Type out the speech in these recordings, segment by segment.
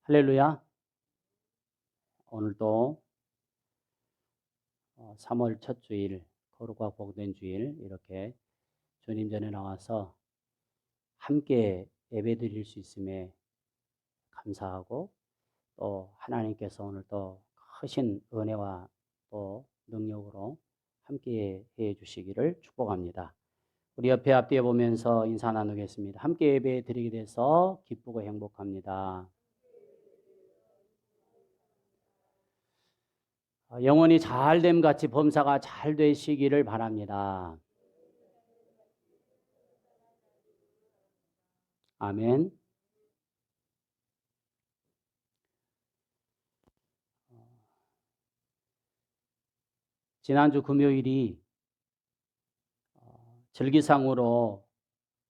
할렐루야. 오늘도 3월 첫 주일, 거룩과 복된 주일 이렇게 주님 전에 나와서 함께 예배드릴 수 있음에 감사하고, 또 하나님께서 오늘 또 크신 은혜와 또 능력으로 함께 해 주시기를 축복합니다. 우리 옆에 앞뒤에 보면서 인사 나누겠습니다. 함께 예배 드리게 돼서 기쁘고 행복합니다. 영혼이 잘됨 같이 범사가 잘 되시기를 바랍니다. 아멘. 지난주 금요일이 절기상으로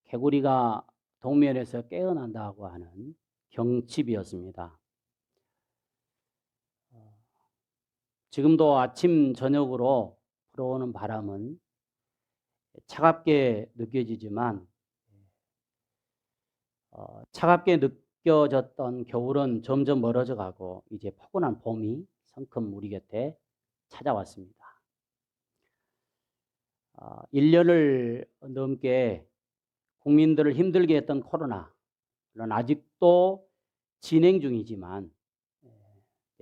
개구리가 동면에서 깨어난다고 하는 경칩이었습니다. 지금도 아침 저녁으로 불어오는 바람은 차갑게 느껴지지만, 차갑게 느껴졌던 겨울은 점점 멀어져 가고 이제 포근한 봄이 성큼 우리 곁에 찾아왔습니다. 1년을 넘게 국민들을 힘들게 했던 코로나, 물론 아직도 진행 중이지만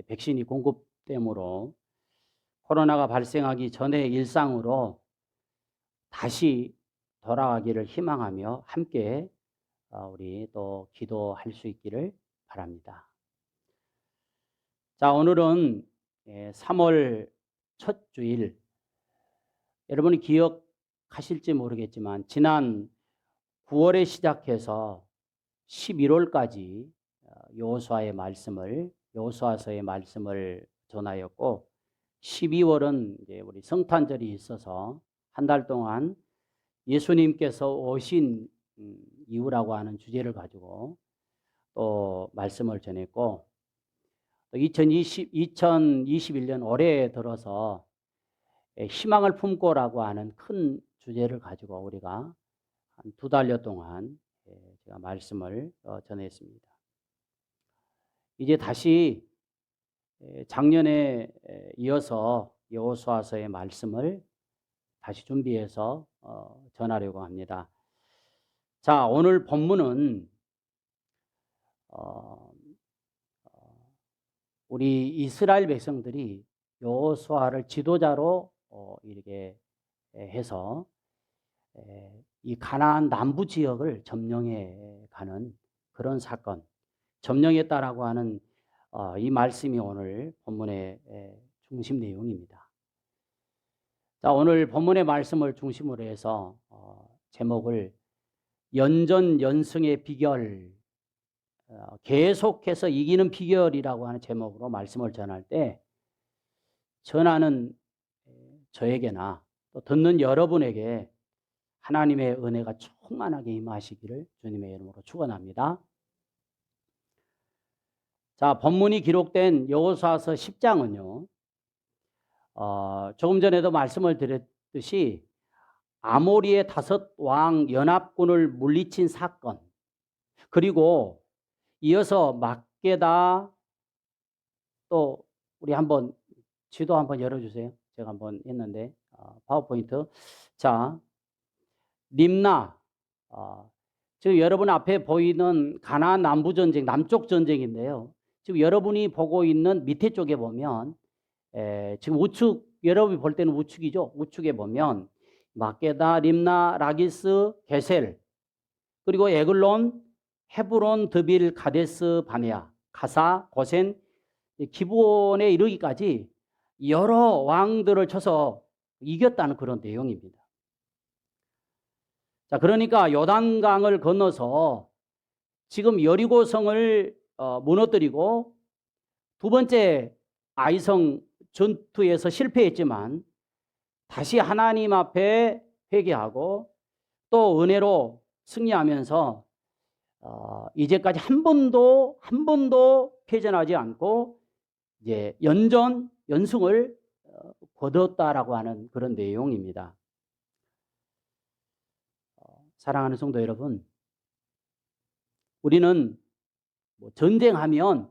백신이 공급되므로 코로나가 발생하기 전에 일상으로 다시 돌아가기를 희망하며 함께 우리 또 기도할 수 있기를 바랍니다. 자, 오늘은 3월 첫 주일, 여러분이 기억하실지 모르겠지만 지난 9월에 시작해서 11월까지 여호수아서의 말씀을 전하였고, 12월은 이제 우리 성탄절이 있어서 한 달 동안 예수님께서 오신 이유라고 하는 주제를 가지고 또 말씀을 전했고, 또 2021년 올해에 들어서 희망을 품고라고 하는 큰 주제를 가지고 우리가 한 2달여 동안 제가 말씀을 전했습니다. 이제 다시 작년에 이어서 여호수아서의 말씀을 다시 준비해서 전하려고 합니다. 자, 오늘 본문은 우리 이스라엘 백성들이 여호수아를 지도자로 이렇게 해서 이 가나안 남부 지역을 점령해 가는 그런 사건, 점령했다라고 하는 이 말씀이 오늘 본문의 중심 내용입니다. 자, 오늘 본문의 말씀을 중심으로 해서 제목을 연전연승의 비결, 계속해서 이기는 비결이라고 하는 제목으로 말씀을 전할 때, 전하는 저에게나 또 듣는 여러분에게 하나님의 은혜가 충만하게 임하시기를 주님의 이름으로 축원합니다. 자, 본문이 기록된 여호수아서 10장은요, 조금 전에도 말씀을 드렸듯이 아모리의 5왕 연합군을 물리친 사건, 그리고 이어서 막게다, 또 우리 한번 지도 한번 열어주세요. 제가 한번 했는데 파워포인트. 자, 림나, 지금 여러분 앞에 보이는 가나안 남부 전쟁, 남쪽 전쟁인데요. 지금 여러분이 보고 있는 밑에 쪽에 보면 지금 우측, 여러분이 볼 때는 우측이죠. 우측에 보면 막게다, 림나, 라기스, 게셀, 그리고 에글론, 헤브론, 드빌, 가데스, 바네아, 가사, 고센, 기브온에 이르기까지 여러 왕들을 쳐서 이겼다는 그런 내용입니다. 자, 그러니까 요단강을 건너서 지금 여리고성을 무너뜨리고, 두 번째 아이성 전투에서 실패했지만 다시 하나님 앞에 회개하고 또 은혜로 승리하면서 이제까지 한 번도 패전하지 않고 이제 연승을 거뒀다라고 하는 그런 내용입니다. 사랑하는 성도 여러분, 우리는 전쟁하면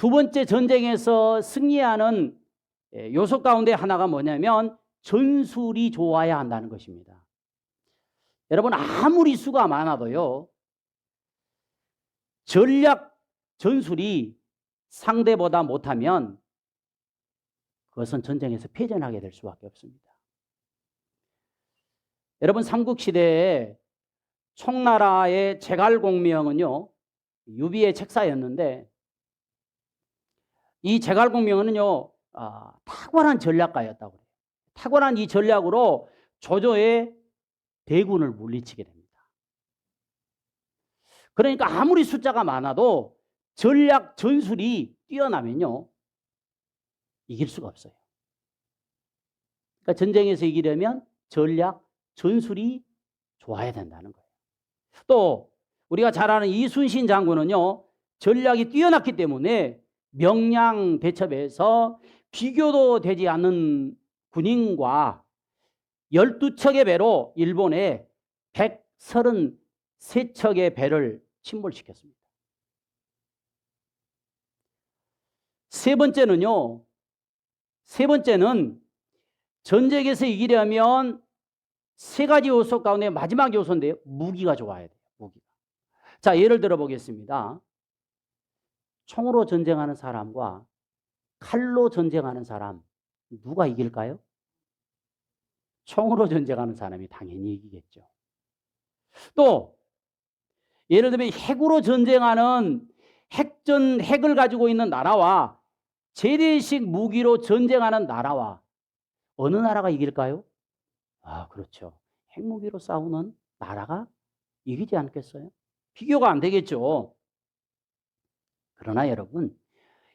두 번째 전쟁에서 승리하는 요소 가운데 하나가 뭐냐면 전술이 좋아야 한다는 것입니다. 여러분, 아무리 수가 많아도요, 전략 전술이 상대보다 못하면 그것은 전쟁에서 패전하게 될 수밖에 없습니다. 여러분, 삼국시대에 총나라의 제갈공명은요, 유비의 책사였는데, 이 제갈공명은요, 탁월한 전략가였다고 해요. 탁월한 이 전략으로 조조의 대군을 물리치게 됩니다. 그러니까 아무리 숫자가 많아도 전략 전술이 뛰어나면요, 이길 수가 없어요. 그러니까 전쟁에서 이기려면 전략 전술이 좋아야 된다는 거예요. 또 우리가 잘 아는 이순신 장군은요, 전략이 뛰어났기 때문에 명량 대첩에서 비교도 되지 않는 군인과 12척의 배로 일본에 133척의 배를 침몰시켰습니다. 세 번째는 전쟁에서 이기려면 세 가지 요소 가운데 마지막 요소인데요, 무기가 좋아야 돼요. 무기가. 자, 예를 들어 보겠습니다. 총으로 전쟁하는 사람과 칼로 전쟁하는 사람, 누가 이길까요? 총으로 전쟁하는 사람이 당연히 이기겠죠. 또 예를 들면 핵으로 전쟁하는 핵을 가지고 있는 나라와 재래식 무기로 전쟁하는 나라와 어느 나라가 이길까요? 그렇죠. 핵무기로 싸우는 나라가 이기지 않겠어요? 비교가 안 되겠죠. 그러나 여러분,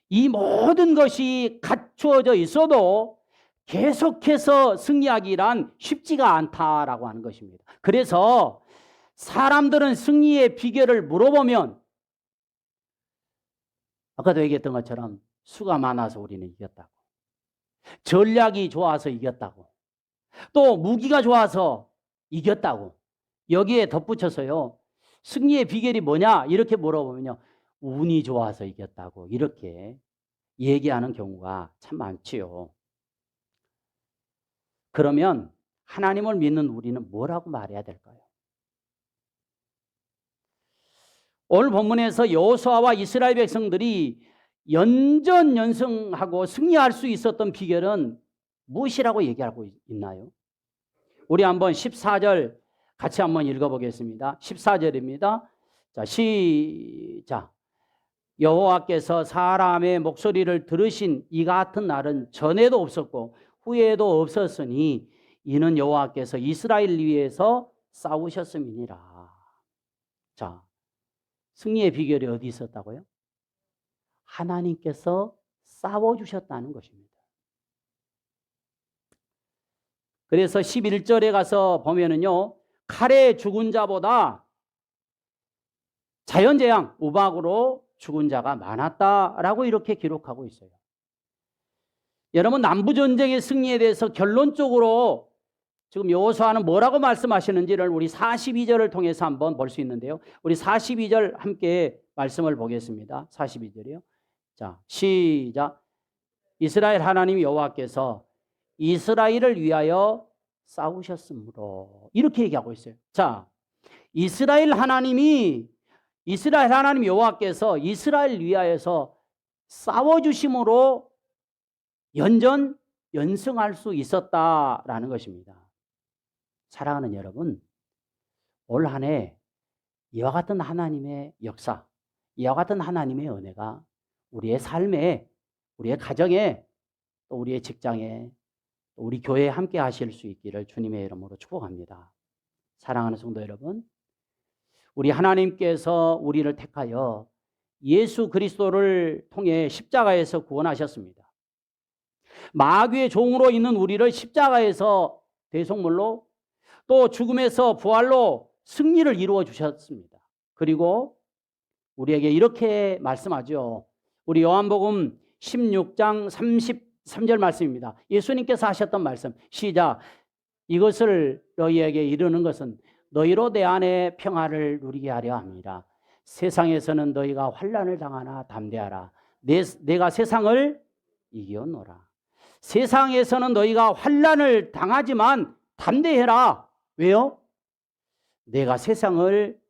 이 모든 것이 갖추어져 있어도 계속해서 승리하기란 쉽지가 않다라고 하는 것입니다. 그래서 사람들은 승리의 비결을 물어보면 아까도 얘기했던 것처럼 수가 많아서 우리는 이겼다고, 전략이 좋아서 이겼다고, 또 무기가 좋아서 이겼다고, 여기에 덧붙여서요, 승리의 비결이 뭐냐 이렇게 물어보면요, 운이 좋아서 이겼다고 이렇게 얘기하는 경우가 참 많지요. 그러면 하나님을 믿는 우리는 뭐라고 말해야 될까요? 오늘 본문에서 여호수아와 이스라엘 백성들이 연전연승하고 승리할 수 있었던 비결은 무엇이라고 얘기하고 있나요? 우리 한번 14절 같이 한번 읽어보겠습니다. 14절입니다. 자, 시작. 여호와께서 사람의 목소리를 들으신 이 같은 날은 전에도 없었고 후에도 없었으니 이는 여호와께서 이스라엘 위에서 싸우셨음이니라. 자, 승리의 비결이 어디 있었다고요? 하나님께서 싸워주셨다는 것입니다. 그래서 11절에 가서 보면은요, 칼에 죽은 자보다 자연재앙, 우박으로 죽은 자가 많았다라고 이렇게 기록하고 있어요. 여러분, 남부전쟁의 승리에 대해서 결론적으로 지금 여호수아는 뭐라고 말씀하시는지를 우리 42절을 통해서 한번 볼 수 있는데요. 우리 42절 함께 말씀을 보겠습니다. 42절이요. 자, 시작. 이스라엘 하나님 여호와께서 이스라엘을 위하여 싸우셨으므로, 이렇게 얘기하고 있어요. 자, 이스라엘 하나님 여호와께서 이스라엘 위하여서 싸워주심으로 연승할 수 있었다라는 것입니다. 사랑하는 여러분, 올 한 해 이와 같은 하나님의 역사, 이와 같은 하나님의 은혜가 우리의 삶에, 우리의 가정에, 또 우리의 직장에, 또 우리 교회에 함께 하실 수 있기를 주님의 이름으로 축복합니다. 사랑하는 성도 여러분, 우리 하나님께서 우리를 택하여 예수 그리스도를 통해 십자가에서 구원하셨습니다. 마귀의 종으로 있는 우리를 십자가에서 대속물로, 또 죽음에서 부활로 승리를 이루어 주셨습니다. 그리고 우리에게 이렇게 말씀하죠. 우리 요한복음 16장 33절 말씀입니다. 예수님께서 하셨던 말씀, 시작. 이것을 너희에게 이르는 것은 너희로 내 안에 평화를 누리게 하려 합니다. 세상에서는 너희가 환난을 당하나 담대하라. 내가 세상을 이겼노라. 세상에서는 너희가 환난을 당하지만 담대해라. 왜요? 내가 세상을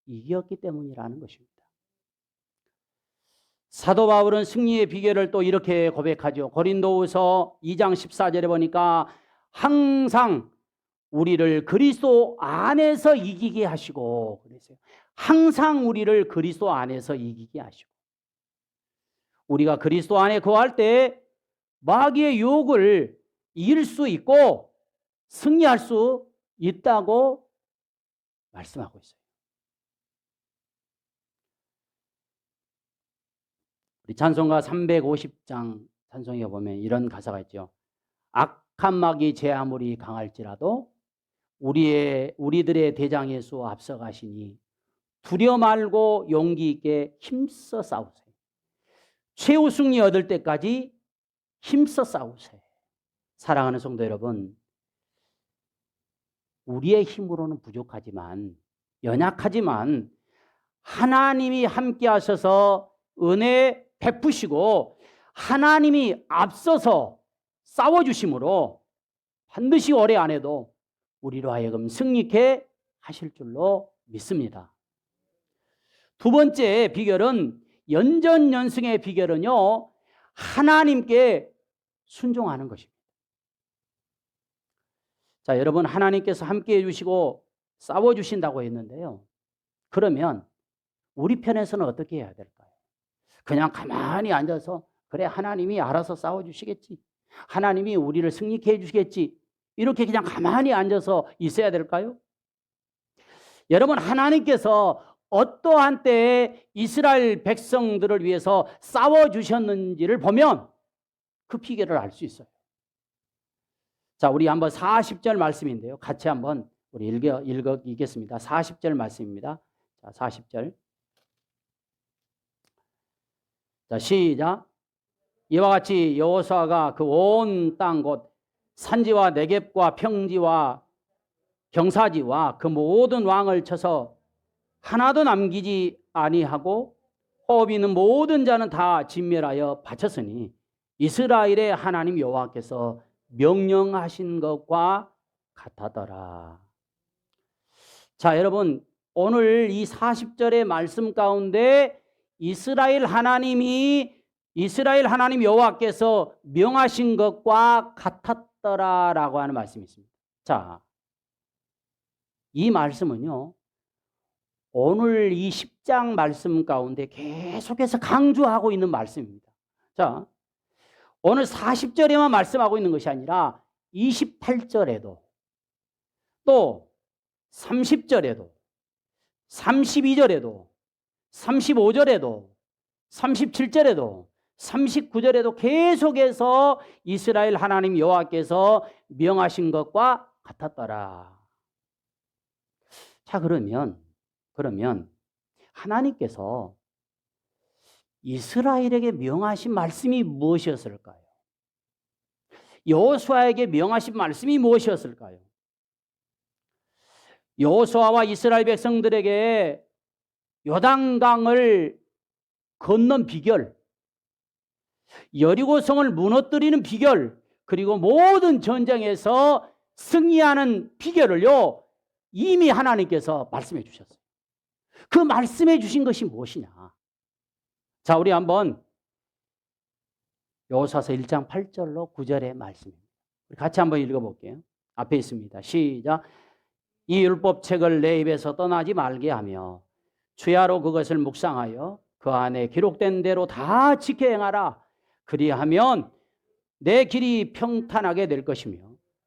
이겼기 때문이라는 것입니다. 사도 바울은 승리의 비결을 또 이렇게 고백하죠. 고린도후서 2장 14절에 보니까 항상 우리를 그리스도 안에서 이기게 하시고 그랬어요. 항상 우리를 그리스도 안에서 이기게 하시고, 우리가 그리스도 안에 거할 때 마귀의 유혹을 이길 수 있고 승리할 수 있다고 말씀하고 있어요. 우리 찬송가 350장 찬송에 보면 이런 가사가 있죠. 악한 마귀 제 아무리 강할지라도 우리들의 대장 예수 앞서가시니 두려 말고 용기 있게 힘써 싸우세요. 최후 승리 얻을 때까지 힘써 싸우세요. 사랑하는 성도 여러분, 우리의 힘으로는 부족하지만, 연약하지만 하나님이 함께 하셔서 은혜 베푸시고 하나님이 앞서서 싸워주심으로 반드시 오래 안에도 우리로 하여금 승리케 하실 줄로 믿습니다. 두 번째 비결은, 연전연승의 비결은요, 하나님께 순종하는 것입니다. 자, 여러분, 하나님께서 함께 해주시고 싸워주신다고 했는데요. 그러면 우리 편에서는 어떻게 해야 될까요? 그냥 가만히 앉아서 그래 하나님이 알아서 싸워주시겠지, 하나님이 우리를 승리케 해주시겠지, 이렇게 그냥 가만히 앉아서 있어야 될까요? 여러분, 하나님께서 어떠한 때에 이스라엘 백성들을 위해서 싸워주셨는지를 보면 그 비결을 알 수 있어요. 자, 우리 한번 40절 말씀인데요. 같이 한번 우리 읽겠습니다. 40절 말씀입니다. 자, 40절. 자, 시작. 이와 같이 여호수아가 그 온 땅 곧 산지와 네겝과 평지와 경사지와 그 모든 왕을 쳐서 하나도 남기지 아니하고 호흡 있는 모든 자는 다 진멸하여 바쳤으니 이스라엘의 하나님 여호와께서 명령하신 것과 같았더라. 자, 여러분, 오늘 이 40절의 말씀 가운데 이스라엘 하나님 여호와께서 명하신 것과 같았더라라고 하는 말씀이 있습니다. 자, 이 말씀은요, 오늘 이 10장 말씀 가운데 계속해서 강조하고 있는 말씀입니다. 자, 오늘 40절에만 말씀하고 있는 것이 아니라 28절에도 또 30절에도 32절에도 35절에도 37절에도 39절에도 계속해서 이스라엘 하나님 여호와께서 명하신 것과 같았더라. 자, 그러면 하나님께서 이스라엘에게 명하신 말씀이 무엇이었을까요? 여호수아에게 명하신 말씀이 무엇이었을까요? 여호수아와 이스라엘 백성들에게 요단강을 건넌 비결, 여리고성을 무너뜨리는 비결, 그리고 모든 전쟁에서 승리하는 비결을요, 이미 하나님께서 말씀해 주셨어요. 그 말씀해 주신 것이 무엇이냐? 자, 우리 한번 여호수아서 1장 8절로 9절의 말씀입니다. 같이 한번 읽어볼게요. 앞에 있습니다. 시작. 이 율법책을 내 입에서 떠나지 말게 하며 주야로 그것을 묵상하여 그 안에 기록된 대로 다 지켜 행하라. 그리하면 내 길이 평탄하게 될 것이며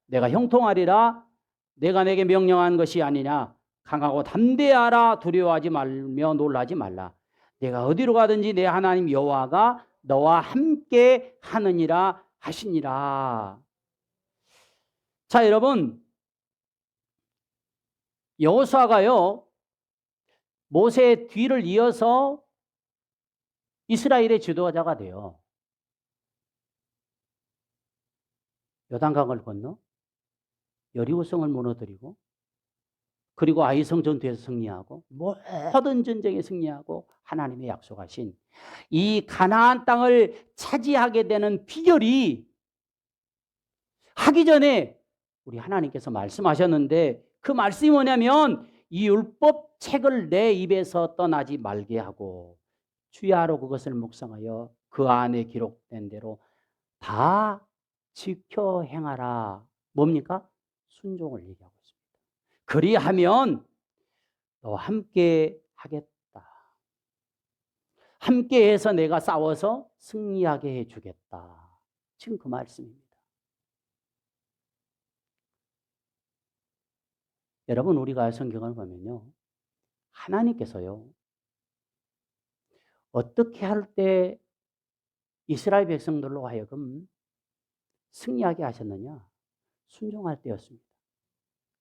내가 형통하리라. 내가 내게 명령한 것이 아니냐. 강하고 담대하라. 두려워하지 말며 놀라지 말라. 내가 어디로 가든지 내 하나님 여호와가 너와 함께 하느니라 하시니라. 자, 여러분, 여호수아가요, 모세의 뒤를 이어서 이스라엘의 지도자가 돼요. 요단강을 건너 여리고성을 무너뜨리고 그리고 아이성 전투에서 승리하고 모든 전쟁에 승리하고 하나님의 약속하신 이 가나안 땅을 차지하게 되는 비결이 하기 전에 우리 하나님께서 말씀하셨는데 그 말씀이 뭐냐면 이 율법 책을 내 입에서 떠나지 말게 하고 주야로 그것을 묵상하여 그 안에 기록된 대로 다 지켜 행하라. 뭡니까? 순종을 얘기하고 있습니다. 그리하면 너와 함께 하겠다. 함께해서 내가 싸워서 승리하게 해주겠다. 지금 그 말씀입니다. 여러분, 우리가 성경을 보면요, 하나님께서요, 어떻게 할 때 이스라엘 백성들로 하여금 승리하게 하셨느냐? 순종할 때였습니다.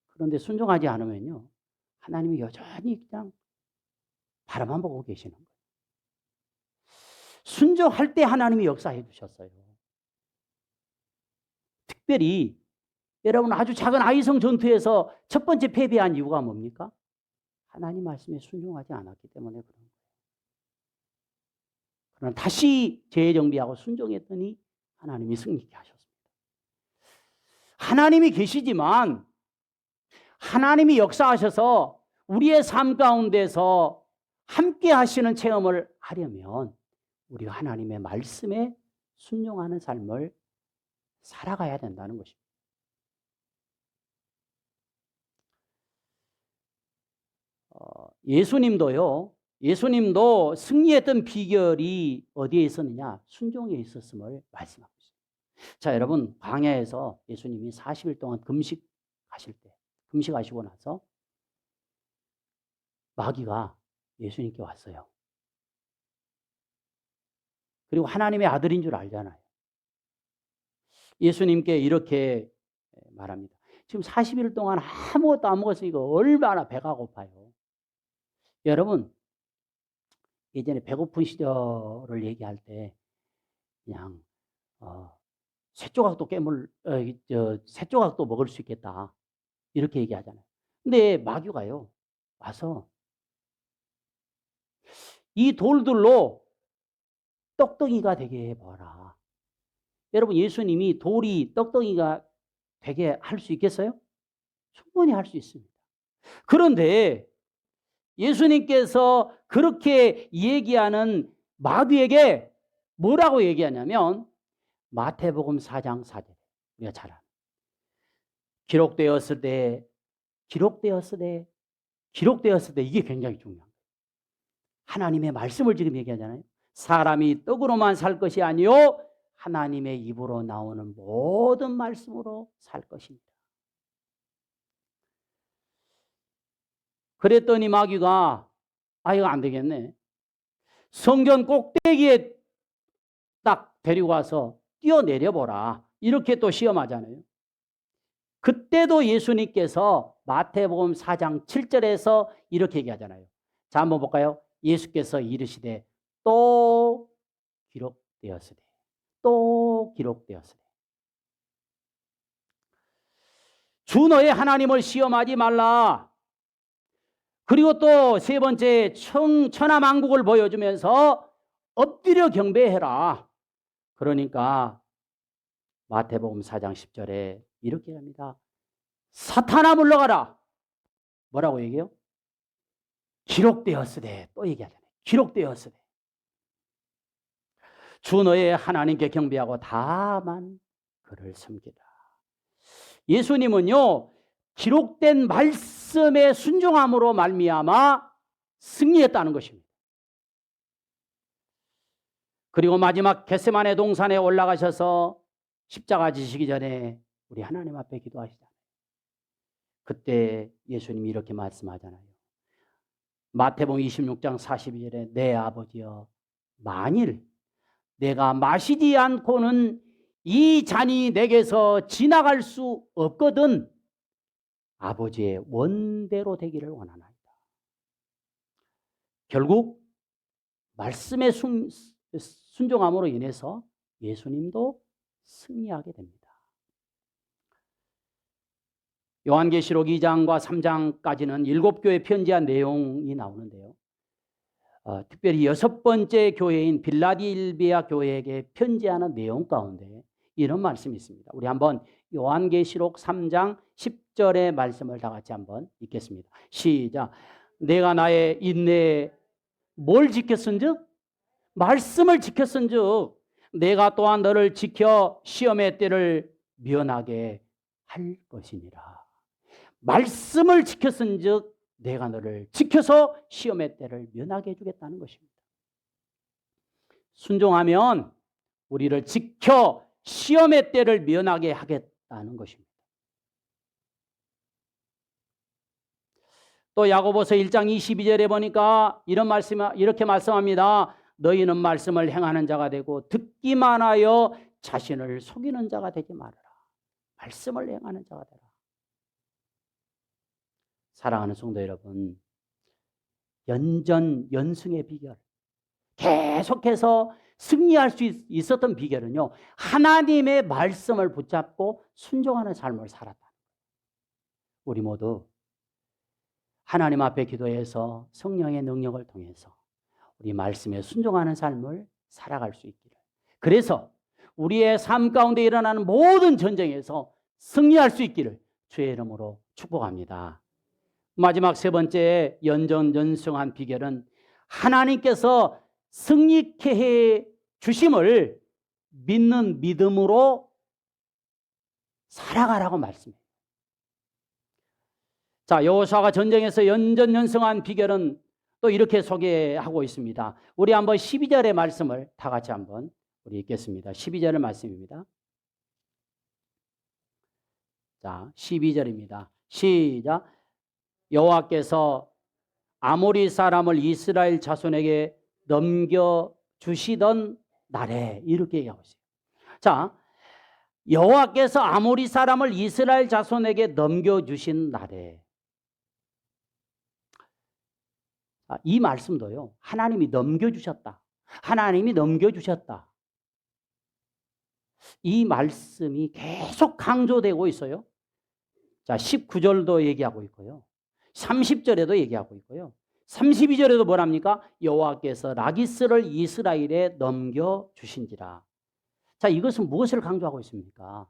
그런데 순종하지 않으면요, 하나님이 여전히 그냥 바라만 보고 계시는 거예요. 순종할 때 하나님이 역사해 주셨어요. 특별히 여러분, 아주 작은 아이성 전투에서 첫 번째 패배한 이유가 뭡니까? 하나님 말씀에 순종하지 않았기 때문에 그런 거예요. 그러나 다시 재정비하고 순종했더니 하나님이 승리케 하셨습니다. 하나님이 계시지만 하나님이 역사하셔서 우리의 삶 가운데서 함께 하시는 체험을 하려면 우리가 하나님의 말씀에 순종하는 삶을 살아가야 된다는 것입니다. 예수님도 승리했던 비결이 어디에 있었느냐? 순종에 있었음을 말씀하고 있습니다. 자, 여러분, 광야에서 예수님이 40일 동안 금식하시고 나서 마귀가 예수님께 왔어요. 그리고 하나님의 아들인 줄 알잖아요. 예수님께 이렇게 말합니다. 지금 40일 동안 아무것도 안 먹었으니까 얼마나 배가 고파요. 여러분, 예전에 배고픈 시절을 얘기할 때 그냥 새 조각도 새 조각도 먹을 수 있겠다 이렇게 얘기하잖아요. 근데 마귀가요 와서 이 돌들로 떡덩이가 되게 해봐라. 여러분, 예수님이 돌이 떡덩이가 되게 할 수 있겠어요? 충분히 할 수 있습니다. 그런데 예수님께서 그렇게 얘기하는 마귀에게 뭐라고 얘기하냐면 마태복음 4장 4절 우리가 잘 아는 기록되었을 때 이게 굉장히 중요한 거예요. 하나님의 말씀을 지금 얘기하잖아요. 사람이 떡으로만 살 것이 아니요 하나님의 입으로 나오는 모든 말씀으로 살 것입니다. 그랬더니 마귀가 이거 안 되겠네. 성전 꼭대기에 딱 데리고 와서 뛰어내려보라. 이렇게 또 시험하잖아요. 그때도 예수님께서 마태복음 4장 7절에서 이렇게 얘기하잖아요. 자, 한번 볼까요? 예수께서 이르시되 또 기록되었으되 또 기록되었으되 주 너의 하나님을 시험하지 말라. 그리고 또 세 번째 천하만국을 보여주면서 엎드려 경배해라. 그러니까 마태복음 4장 10절에 이렇게 합니다. 사탄아 물러가라. 뭐라고 얘기해요? 기록되었으되 또 얘기하잖아요. 기록되었으되 주 너의 하나님께 경배하고 다만 그를 섬기라. 예수님은요 기록된 말씀의 순종함으로 말미암아 승리했다는 것입니다. 그리고 마지막 겟세마네 동산에 올라가셔서 십자가 지시기 전에 우리 하나님 앞에 기도하시잖아요. 그때 예수님이 이렇게 말씀하잖아요. 마태복음 26장 42절에 내 아버지여 만일 내가 마시지 않고는 이 잔이 내게서 지나갈 수 없거든 아버지의 원대로 되기를 원하나이다. 결국 말씀의 순종함으로 인해서 예수님도 승리하게 됩니다. 요한계시록 2장과 3장까지는 7교회 편지한 내용이 나오는데요. 특별히 6번째 교회인 빌라델비아 교회에게 편지하는 내용 가운데 이런 말씀이 있습니다. 우리 한번 요한계시록 3장 10절의 말씀을 다 같이 한번 읽겠습니다. 시작. 내가 나의 인내에 뭘 지켰은즉? 말씀을 지켰은즉 내가 또한 너를 지켜 시험의 때를 면하게 할 것이니라. 말씀을 지켰은즉 내가 너를 지켜서 시험의 때를 면하게 해주겠다는 것입니다. 순종하면 우리를 지켜 시험의 때를 면하게 하겠다는 것입니다. 또 야고보서 1장 22절에 보니까 이렇게 말씀합니다. 너희는 말씀을 행하는 자가 되고 듣기만 하여 자신을 속이는 자가 되지 말아라. 말씀을 행하는 자가 되라. 사랑하는 성도 여러분, 연전연승의 비결, 계속해서 승리할 수 있었던 비결은요, 하나님의 말씀을 붙잡고 순종하는 삶을 살았다. 우리 모두 하나님 앞에 기도해서 성령의 능력을 통해서 우리 말씀에 순종하는 삶을 살아갈 수 있기를. 그래서 우리의 삶 가운데 일어나는 모든 전쟁에서 승리할 수 있기를 주의 이름으로 축복합니다. 마지막 세 번째 연전연승한 비결은 하나님께서 승리케 해 주심을 믿는 믿음으로 살아가라고 말씀해요. 자, 여호수아가 전쟁에서 연전연승한 비결은 또 이렇게 소개하고 있습니다. 우리 한번 12절의 말씀을 다 같이 한번 우리 읽겠습니다. 12절의 말씀입니다. 자, 12절입니다. 시작. 여호와께서 아모리 사람을 이스라엘 자손에게 넘겨주시던 날에 이렇게 얘기하고 있어요. 자, 여호와께서 아모리 사람을 이스라엘 자손에게 넘겨주신 날에, 이 말씀도요, 하나님이 넘겨주셨다. 하나님이 넘겨주셨다. 이 말씀이 계속 강조되고 있어요. 자, 19절도 얘기하고 있고요. 30절에도 얘기하고 있고요. 32절에도 뭐랍니까? 여호와께서 라기스를 이스라엘에 넘겨주신지라. 자, 이것은 무엇을 강조하고 있습니까?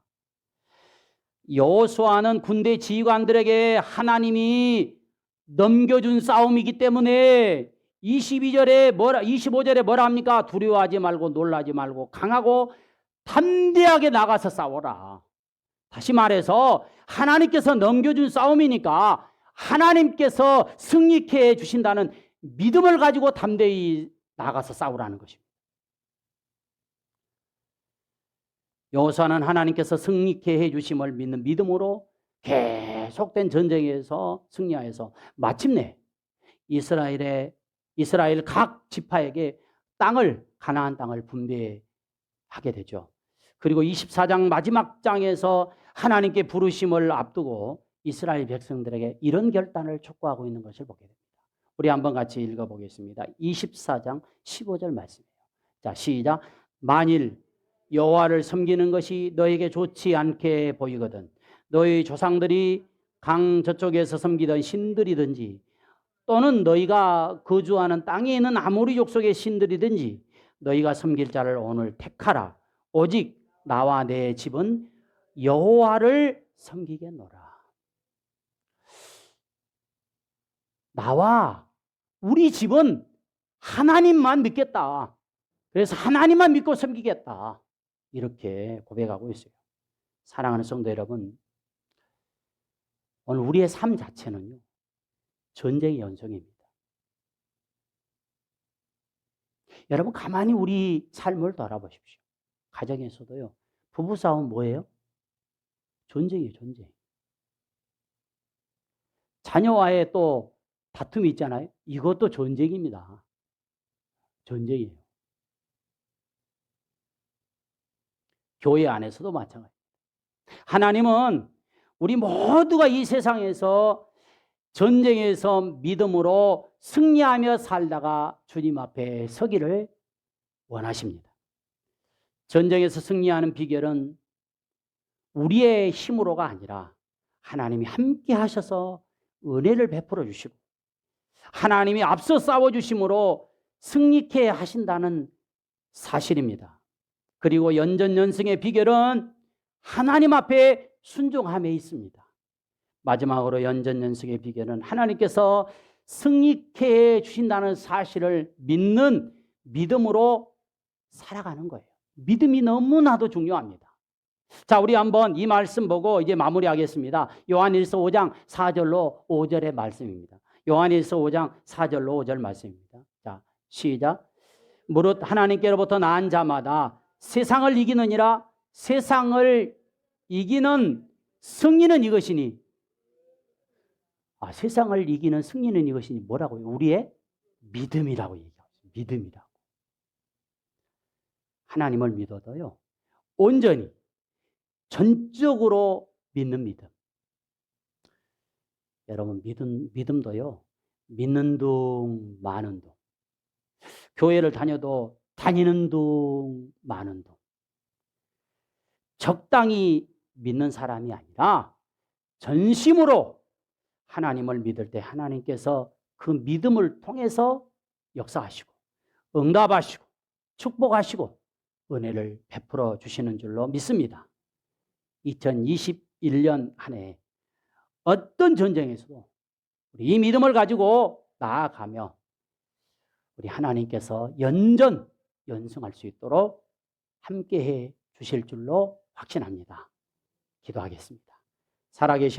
여호수아는 군대 지휘관들에게 하나님이 넘겨준 싸움이기 때문에 25절에 뭐라 합니까? 두려워하지 말고 놀라지 말고 강하고 담대하게 나가서 싸워라. 다시 말해서 하나님께서 넘겨준 싸움이니까 하나님께서 승리케 해주신다는 믿음을 가지고 담대히 나가서 싸우라는 것입니다. 여호수아는 하나님께서 승리케 해주심을 믿는 믿음으로 계속된 전쟁에서 승리하여서 마침내 이스라엘 각 지파에게 가나안 땅을 분배하게 되죠. 그리고 24장 마지막 장에서 하나님께 부르심을 앞두고 이스라엘 백성들에게 이런 결단을 촉구하고 있는 것을 보게 됩니다. 우리 한번 같이 읽어보겠습니다. 24장 15절 말씀이에요. 자, 시작. 만일 여호와를 섬기는 것이 너에게 좋지 않게 보이거든 너희 조상들이 강 저쪽에서 섬기던 신들이든지 또는 너희가 거주하는 땅에 있는 아모리 족속의 신들이든지 너희가 섬길 자를 오늘 택하라. 오직 나와 내 집은 여호와를 섬기겠노라. 나와 우리 집은 하나님만 믿겠다. 그래서 하나님만 믿고 섬기겠다. 이렇게 고백하고 있어요. 사랑하는 성도 여러분, 오늘 우리의 삶 자체는요, 전쟁의 연속입니다. 여러분, 가만히 우리 삶을 돌아보십시오. 가정에서도요, 부부싸움 뭐예요? 전쟁이에요, 전쟁. 자녀와의 또 다툼이 있잖아요. 이것도 전쟁입니다. 전쟁이에요. 교회 안에서도 마찬가지입니다. 하나님은 우리 모두가 이 세상에서 전쟁에서 믿음으로 승리하며 살다가 주님 앞에 서기를 원하십니다. 전쟁에서 승리하는 비결은 우리의 힘으로가 아니라 하나님이 함께 하셔서 은혜를 베풀어 주시고 하나님이 앞서 싸워 주심으로 승리케 하신다는 사실입니다. 그리고 연전연승의 비결은 하나님 앞에 순종함에 있습니다. 마지막으로 연전연승의 비결은 하나님께서 승리케 해 주신다는 사실을 믿는 믿음으로 살아가는 거예요. 믿음이 너무나도 중요합니다. 자, 우리 한번 이 말씀 보고 이제 마무리하겠습니다. 요한일서 5장 4절로 5절의 말씀입니다. 요한일서 5장 4절로 5절 말씀입니다. 자, 시작. 무릇 하나님께로부터 난 자마다 세상을 이기느니라. 세상을 이기는 승리는 이것이니. 세상을 이기는 승리는 이것이니 뭐라고요? 우리의 믿음이라고 얘기하고 있어요. 믿음이라고. 하나님을 믿어도요, 온전히 전적으로 믿는 믿음. 여러분, 믿음도요, 믿는 둥 마는 둥. 교회를 다녀도 다니는 둥 마는 둥. 적당히 믿는 사람이 아니라 전심으로 하나님을 믿을 때 하나님께서 그 믿음을 통해서 역사하시고 응답하시고 축복하시고 은혜를 베풀어 주시는 줄로 믿습니다. 2021년 한 해 어떤 전쟁에서도 우리 이 믿음을 가지고 나아가며 우리 하나님께서 연승할 수 있도록 함께해 주실 줄로 확신합니다. 기도하겠습니다. 살아계신